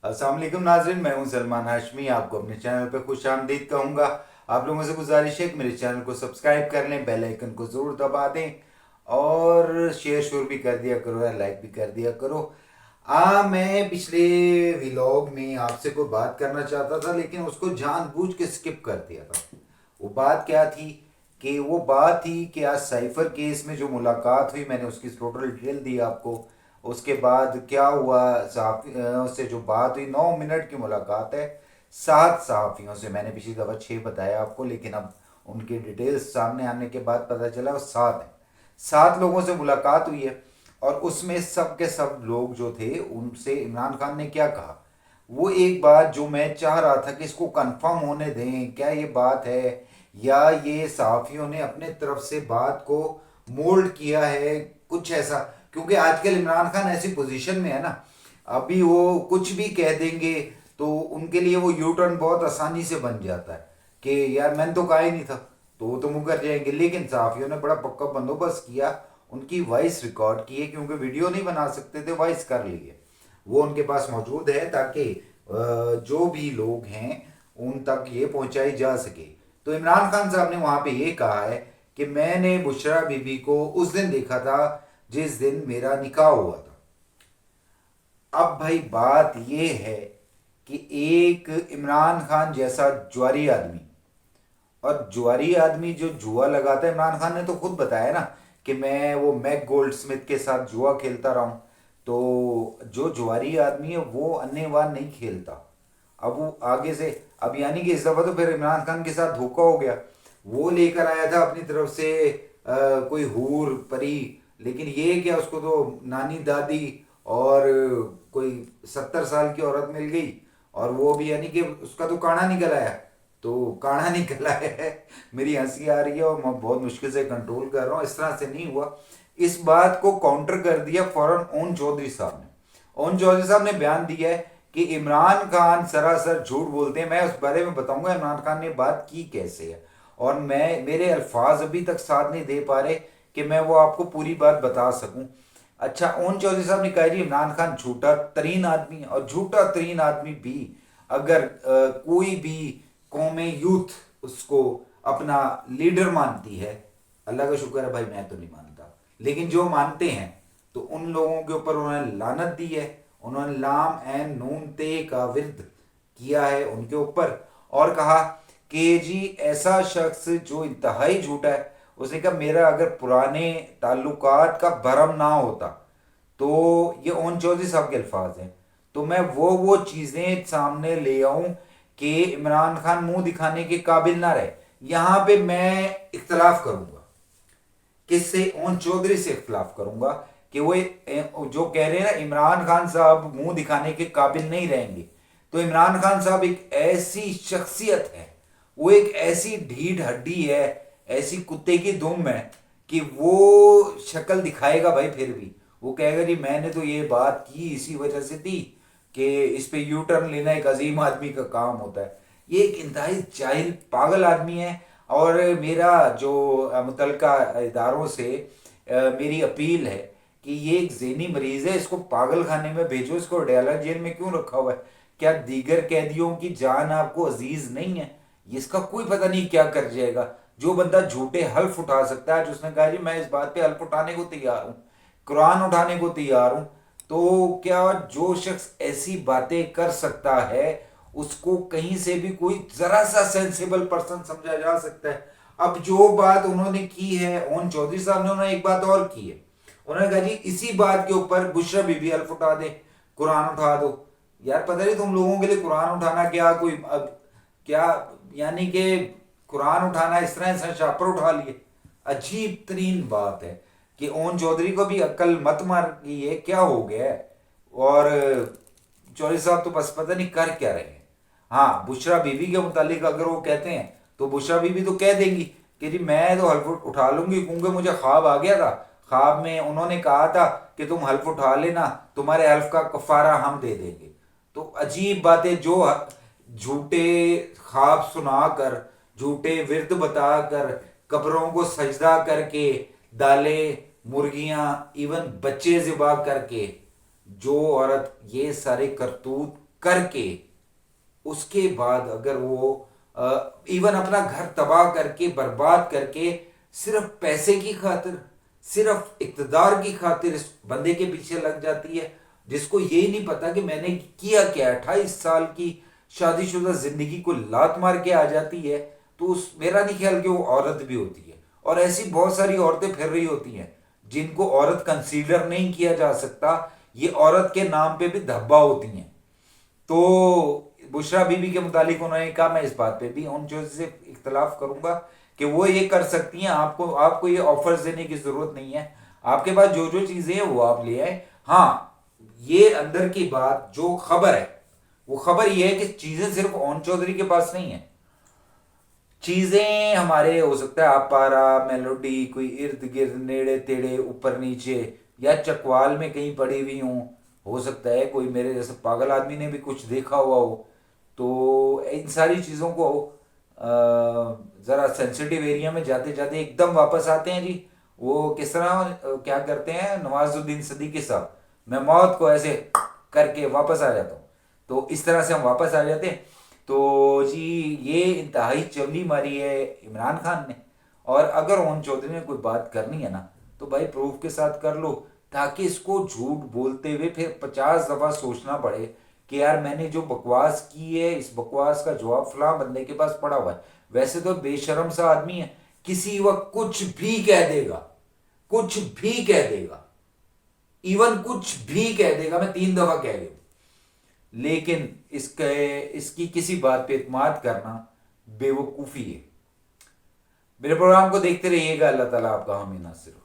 अस्सलाम वालेकुम नाज़रीन, मैं हूं सलमान हाशमी। आपको अपने चैनल पे खुश आमदीद कहूँगा। आप लोगों से गुजारिश है कि मेरे चैनल को सब्सक्राइब कर लें, बेल आइकन को ज़रूर दबा दें और शेयर शोर भी कर दिया करो या लाइक भी कर दिया करो। मैं पिछले व्लॉग में आपसे कोई बात करना चाहता था, लेकिन उसको जानबूझ के स्किप कर दिया था। वो बात क्या थी? कि वो बात थी कि आज साइफर केस में जो मुलाकात हुई, मैंने उसकी टोटल डिटेल दी आपको। उसके बाद क्या हुआ, सहाफ़ियों से जो बात हुई, 9 मिनट की मुलाकात है। 7 सहाफ़ियों से, मैंने पिछली दफ़ा 6 बताया आपको, लेकिन अब उनकी डिटेल्स सामने आने के बाद पता चला वो 7 हैं। 7 लोगों से मुलाकात हुई है और उसमें सब के सब लोग जो थे उनसे इमरान खान ने क्या कहा, वो एक बात जो मैं चाह रहा था कि इसको कंफर्म होने दें, क्या ये बात है या ये सहाफ़ियों ने अपने तरफ से बात को मोल्ड किया है, कुछ ऐसा। क्योंकि आजकल इमरान खान ऐसी पोजीशन में है ना, अभी वो कुछ भी कह देंगे तो उनके लिए वो यू टर्न बहुत आसानी से बन जाता है कि यार मैंने तो कहा ही नहीं था, तो वो तो मुकर जाएंगे। लेकिन सहाफ़ियों ने बड़ा पक्का बंदोबस्त किया, उनकी वॉइस रिकॉर्ड की है, क्योंकि वीडियो नहीं बना सकते थे, वॉइस कर ली है। वो उनके पास मौजूद है ताकि जो भी लोग हैं उन तक ये पहुंचाई जा सके। तो इमरान खान साहब ने वहां पे ये कहा है कि मैंने बुशरा बीबी को उस दिन देखा था जिस दिन मेरा निकाह हुआ था। अब भाई बात ये है कि एक इमरान खान जैसा जुआरी आदमी, और जुआरी आदमी जो जुआ लगाता है, इमरान खान ने तो खुद बताया ना कि मैं वो मैक गोल्ड स्मिथ के साथ जुआ खेलता रहा हूँ। तो जो जुआरी आदमी है वो अन्यवान नहीं खेलता। अब वो आगे से, अब यानी कि इस दफ़ा तो फिर इमरान खान के साथ धोखा हो गया। वो लेकर आया था अपनी तरफ से कोई हूर परी, लेकिन ये क्या, उसको तो नानी दादी और कोई 70 साल की औरत मिल गई, और वो भी यानी कि उसका तो काढ़ा निकल आया। तो काढ़ा निकला है। मेरी हंसी आ रही है और मैं बहुत मुश्किल से कंट्रोल कर रहा हूँ, इस तरह से नहीं हुआ। इस बात को काउंटर कर दिया फौरन ओन चौधरी साहब ने। ओन चौधरी साहब ने बयान दिया है कि इमरान खान सरासर झूठ बोलते हैं। मैं उस बारे में बताऊंगा इमरान खान ने बात की कैसे है, और मैं, मेरे अल्फाज अभी तक साथ नहीं दे पा रहे कि मैं वो आपको पूरी बात बता सकूं। अच्छा, ओन चौधरी साहब ने कहा जी इमरान खान झूठा तरीन आदमी है, और झूठा तरीन आदमी भी अगर कोई भी कौम यूथ उसको अपना लीडर मानती है, अल्लाह का शुक्र है भाई, मैं तो नहीं मानता, लेकिन जो मानते हैं तो उन लोगों के ऊपर उन्होंने लानत दी है। उन्होंने लाम एन नून ते का विरद किया है उनके ऊपर, और कहा कि जी ऐसा शख्स जो इंतहाई झूठा है, उसने कहा मेरा अगर पुराने ताल्लुकात का भरम ना होता, तो ये ओन चौधरी साहब के अल्फाज हैं, तो मैं वो चीज़ें सामने ले आऊं कि इमरान खान मुंह दिखाने के काबिल ना रहे। यहां पे मैं इख्तलाफ करूंगा, किससे? ओन चौधरी से इख्तलाफ करूंगा कि वो जो कह रहे हैं ना इमरान खान साहब मुंह दिखाने के काबिल नहीं रहेंगे। तो इमरान खान साहब एक ऐसी शख्सियत है, वो एक ऐसी ढीठ हड्डी है, ऐसी कुत्ते की दुम है कि वो शक्ल दिखाएगा भाई, फिर भी वो कहेगा जी मैंने तो ये बात की इसी वजह से थी कि इस पे यू टर्न लेना एक अजीम आदमी का काम होता है। ये एक इंतहाई जाहिल पागल आदमी है। और मेरा जो मुतलका इदारों से मेरी अपील है कि ये एक ज़हनी मरीज़ है, इसको पागल खाने में भेजो, इसको डयाला जेल में क्यों रखा हुआ है? क्या दीगर कैदियों की जान आपको अजीज नहीं है? इसका कोई पता नहीं क्या कर जाएगा। जो बंदा झूठे हल्फ उठा सकता है, जिसने कहा जी मैं इस बात पे हल्फ उठाने को तैयार हूँ, कुरान उठाने को तैयार हूँ, तो क्या जो शख्स ऐसी बातें कर सकता है उसको कहीं से भी कोई जरा सा सेंसिबल पर्सन समझा जा सकता है? अब जो बात उन्होंने की है ओन चौधरी साहब ने, उन्होंने एक बात और की है। उन्होंने कहा जी इसी बात के ऊपर बुशरा बीबी हल्फ उठा दे, कुरान उठा दो। यार पता नहीं तुम लोगों के लिए कुरान उठाना क्या कोई अब क्या, यानी कि कुरान उठाना इस तरह से शापर उठा लिए। अजीब तरीन बात है कि ओन चौधरी को भी अक्ल मत मार गई है, क्या हो गया है? और चौधरी साहब तो बस पता नहीं कर क्या रहे हैं। हाँ, बुशरा बीबी के मुतालिक अगर वो कहते हैं तो बुशरा बीबी तो कह देंगी कि जी मैं तो हल्फ उठा लूंगी, क्योंकि मुझे ख्वाब आ गया था, ख्वाब में उन्होंने कहा था कि तुम हल्फ उठा लेना, तुम्हारे हल्फ का कफारा हम दे देंगे। तो अजीब बातें, जो झूठे ख्वाब सुनाकर, झूठे विरद बताकर, कब्रों को सजदा करके, दालें, मुर्गियां, इवन बच्चे ज़िबा करके, जो औरत ये सारे करतूत کر کے اس کے بعد اگر وہ ایون اپنا گھر تباہ کر کے برباد کر کے صرف پیسے کی خاطر صرف اقتدار کی خاطر اس بندے کے پیچھے لگ جاتی ہے، جس کو یہی نہیں پتا کہ میں نے کیا کیا، 28 سال کی شادی شدہ زندگی کو لات مار کے آ جاتی ہے، تو اس میرا نہیں خیال کہ وہ عورت بھی ہوتی ہے. اور ایسی بہت ساری عورتیں پھر رہی ہوتی ہیں جن کو عورت کنسیڈر نہیں کیا جا سکتا، یہ عورت کے نام پہ بھی دھبا ہوتی ہیں. تو بشرا بی بی کے متعلق انہوں نے کہا، میں اس بات پہ بھی ان چیزوں سے اختلاف کروں گا کہ وہ یہ کر سکتی ہیں، آپ کو یہ آفرز دینے کی ضرورت نہیں ہے، آپ کے پاس جو جو چیزیں ہیں وہ آپ لے آئیں. ہاں، یہ اندر کی بات جو خبر ہے وہ خبر یہ ہے کہ چیزیں صرف اون چودھری کے پاس نہیں ہیں. چیزیں ہمارے ہو سکتا ہے آپ پارا میلوڈی کوئی ارد گرد نیڑے تیڑے اوپر نیچے یا چکوال میں کہیں پڑی ہوئی ہوں، ہو سکتا ہے کوئی میرے جیسے پاگل آدمی نے بھی کچھ دیکھا ہوا ہو. تو ان ساری چیزوں کو ذرا سینسیٹیو ایریا میں جاتے جاتے ایک دم واپس آتے ہیں جی. وہ کس طرح کیا کرتے ہیں نواز الدین صدیقی صاحب، میں موت کو ایسے کر کے واپس آ جاتا ہوں، تو اس طرح سے ہم واپس آ جاتے ہیں. تو جی یہ انتہائی چولی ماری ہے عمران خان نے. اور اگر اون چودھری نے کوئی بات کرنی ہے نا تو بھائی پروف کے ساتھ کر لو، تاکہ اس کو جھوٹ بولتے ہوئے پھر 50 دفعہ سوچنا پڑے کہ یار میں نے جو بکواس کی ہے اس بکواس کا جواب فلاں بندے کے پاس پڑا ہوا ہے. ویسے تو بے شرم سا آدمی ہے، کسی وقت کچھ بھی کہہ دے گا، کچھ بھی کہہ دے گا، ایون کچھ بھی کہہ دے گا، میں 3 دفعہ کہہ گیا. لیکن اس کی کسی بات پہ اعتماد کرنا بے وقوفی ہے. میرے پروگرام کو دیکھتے رہیے گا. اللہ تعالیٰ آپ کا حامی ناصر ہو.